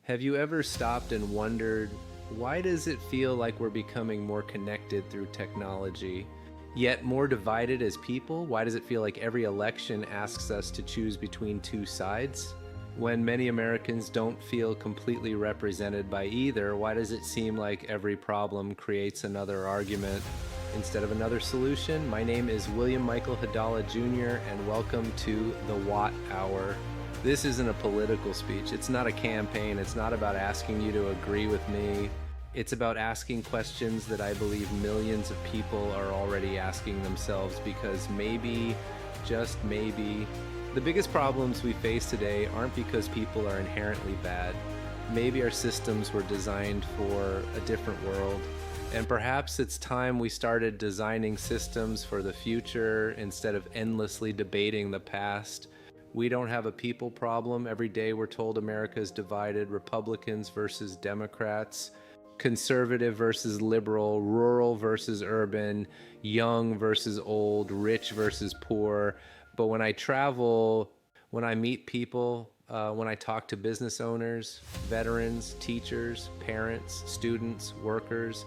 Have you ever stopped and wondered, why does it feel like we're becoming more connected through technology, yet more divided as people? Why does it feel like every election asks us to choose between two sides? When many Americans don't feel completely represented by either, why does it seem like every problem creates another argument instead of another solution? My name is William Michael Hadala Jr., and welcome to the Watt Hour. This isn't a political speech. It's not a campaign. It's not about asking you to agree with me. It's about asking questions that I believe millions of people are already asking themselves because maybe, just maybe, the biggest problems we face today aren't because people are inherently bad. Maybe our systems were designed for a different world. And perhaps it's time we started designing systems for the future instead of endlessly debating the past. We don't have a people problem. Every day we're told America is divided, Republicans versus Democrats, conservative versus liberal, rural versus urban, young versus old, rich versus poor. But when I travel, when I meet people, when I talk to business owners, veterans, teachers, parents, students, workers,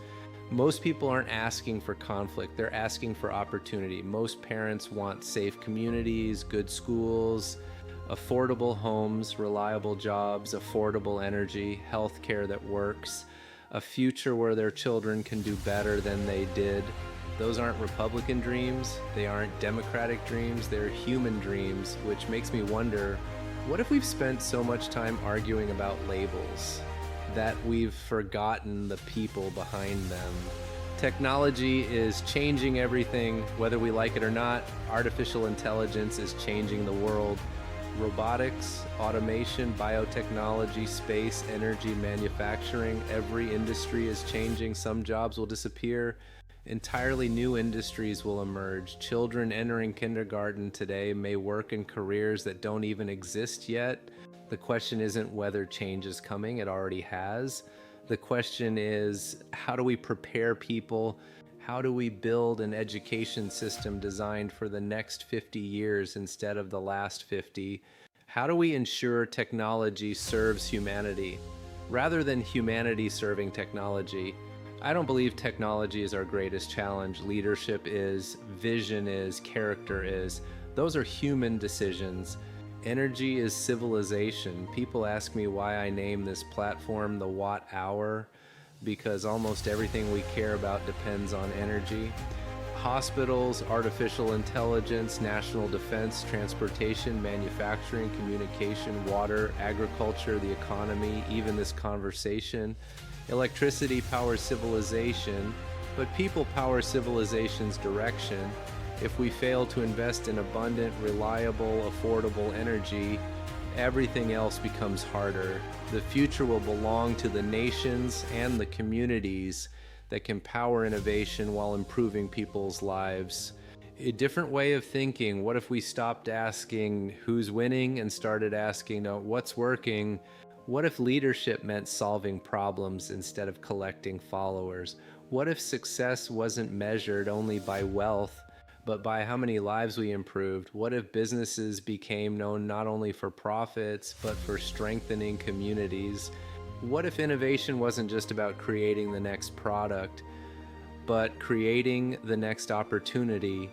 most people aren't asking for conflict. They're asking for opportunity. Most parents want safe communities, good schools, affordable homes, reliable jobs, affordable energy, healthcare that works, a future where their children can do better than they did. Those aren't Republican dreams. They aren't Democratic dreams. They're human dreams, which makes me wonder, what if we've spent so much time arguing about labels that we've forgotten the people behind them? Technology is changing everything, whether we like it or not. Artificial intelligence is changing the world. Robotics, automation, biotechnology, space, energy, manufacturing, every industry is changing. Some jobs will disappear. Entirely new industries will emerge. Children entering kindergarten today may work in careers that don't even exist yet. The question isn't whether change is coming, it already has. The question is, how do we prepare people? How do we build an education system designed for the next 50 years instead of the last 50? How do we ensure technology serves humanity rather than humanity serving technology? I don't believe technology is our greatest challenge. Leadership is, vision is, character is. Those are human decisions. Energy is civilization. People ask me why I name this platform the Watt Hour, because almost everything we care about depends on energy. Hospitals, artificial intelligence, national defense, transportation, manufacturing, communication, water, agriculture, the economy, even this conversation. Electricity powers civilization, but people power civilization's direction. If we fail to invest in abundant, reliable, affordable energy, everything else becomes harder. The future will belong to the nations and the communities that can power innovation while improving people's lives. A different way of thinking. What if we stopped asking who's winning and started asking what's working? What if leadership meant solving problems instead of collecting followers? What if success wasn't measured only by wealth, but by how many lives we improved? What if businesses became known not only for profits, but for strengthening communities? What if innovation wasn't just about creating the next product, but creating the next opportunity?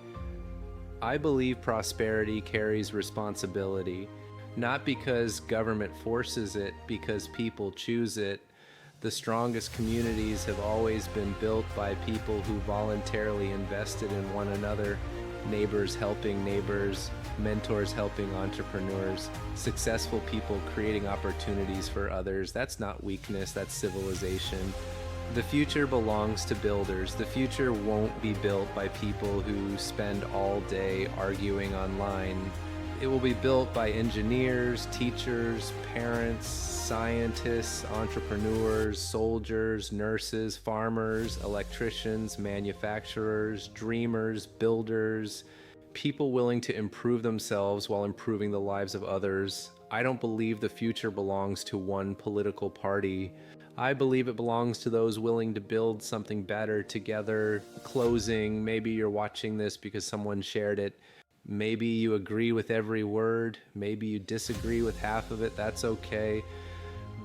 I believe prosperity carries responsibility, not because government forces it, because people choose it. The strongest communities have always been built by people who voluntarily invested in one another, neighbors helping neighbors, mentors helping entrepreneurs, successful people creating opportunities for others. That's not weakness, that's civilization. The future belongs to builders. The future won't be built by people who spend all day arguing online. It will be built by engineers, teachers, parents, scientists, entrepreneurs, soldiers, nurses, farmers, electricians, manufacturers, dreamers, builders, people willing to improve themselves while improving the lives of others. I don't believe the future belongs to one political party. I believe it belongs to those willing to build something better together. Closing, maybe you're watching this because someone shared it. Maybe you agree with every word. Maybe you disagree with half of it. That's okay.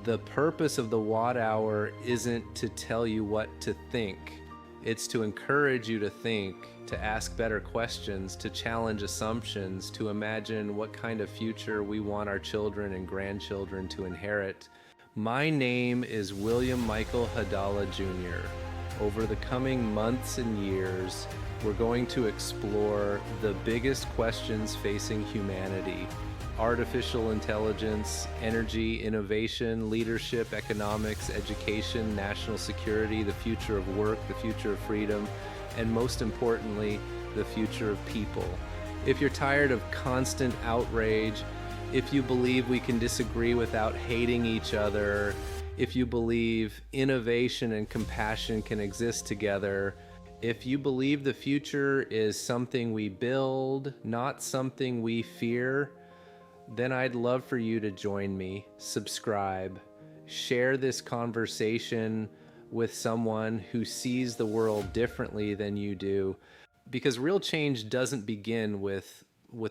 The purpose of the Watt Hour isn't to tell you what to think. It's to encourage you to think, to ask better questions, to challenge assumptions, to imagine what kind of future we want our children and grandchildren to inherit. My name is William Michael Hadala Jr. Over the coming months and years, we're going to explore the biggest questions facing humanity: artificial intelligence, energy, innovation, leadership, economics, education, national security, the future of work, the future of freedom, and most importantly, the future of people. If you're tired of constant outrage, if you believe we can disagree without hating each other, if you believe innovation and compassion can exist together, if you believe the future is something we build, not something we fear, then I'd love for you to join me, subscribe, share this conversation with someone who sees the world differently than you do. Because real change doesn't begin with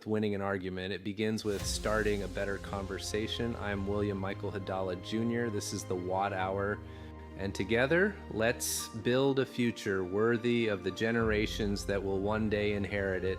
winning an argument. It begins with starting a better conversation. I'm William Michael Hadala Jr. This is the Watt Hour. And together, let's build a future worthy of the generations that will one day inherit it.